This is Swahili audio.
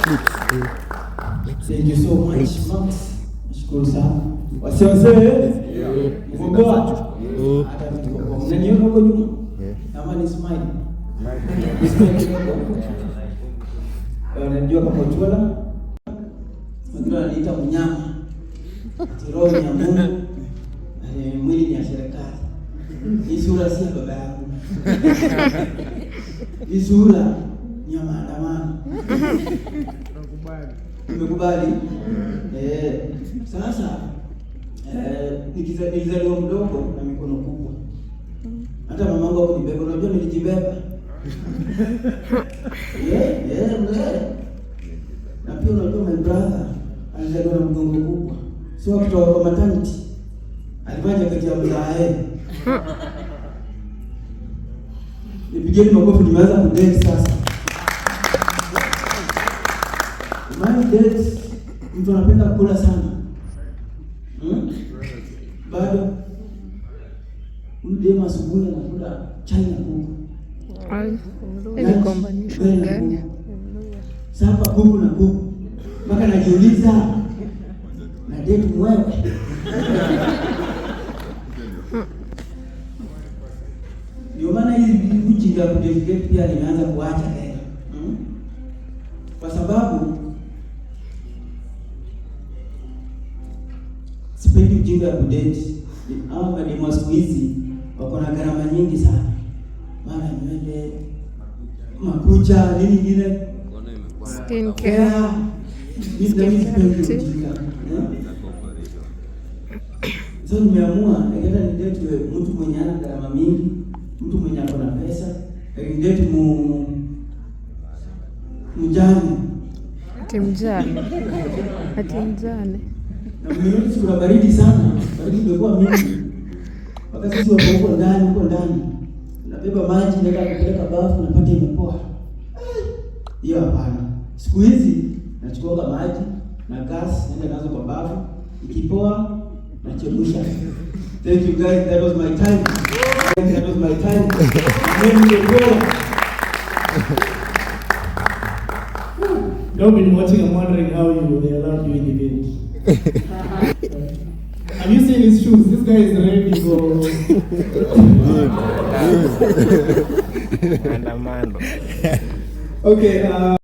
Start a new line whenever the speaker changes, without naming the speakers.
Thank you so much. Nashukuru sana. Wasiwase. Mgogoa. Hata mgogoa. Unaniona huko nyuma? Kama ni smile. Unajua kama tuola? Wengine wanaita mnyama. Roho ya Mungu. Mwili ni ya serikali. Hii sura si ya baba yangu. Hii sura ni ya maandamano. Nimekubali. Sasa nilizaliwa mdogo na mikono kubwa. Hata mamangu hakunibeba, unajua nilijibeba. Na pia unajua my brother alizaliwa na mgongo kubwa. Sio kutoka kwa maternity. Alifanya kazi ya mzae. Nipigeni makofi, nimeanza kudate sasa. My date, mtu anapenda kula sana. Bado ule asubuhi anakula chai na kuku.
Ni combination gani?
Sasa kuku na kuku. Mpaka najiuliza na date mwewe. Ndio maana hizi ujinga ya kudate pia nimeanza kuacha tena. Kwa sababu sipendi ujinga ya kudate. Hao mademu siku hizi wako na gharama nyingi sana. Mara nywele, makucha, nini nyingine?
Skin care.
So nimeamua nikaenda ni date mtu mwenye ana gharama mingi, mtu mwenye ako na pesa, ni date mjane.
Ati mjane.
Na mimi kuna baridi sana. Baridi imekuwa mingi. Wakati sisi wako huko ndani. Nabeba maji naenda kupeleka bafu napata imepoa. Hiyo hapana. Siku hizi nachukua maji na gas naenda nazo kwa bafu. Ikipoa nachemsha. Thank you guys, that was my time. Don't been watching, I'm wondering how they allowed you in the event. Have you seen his shoes? This guy is ready for
Andamano.
Okay,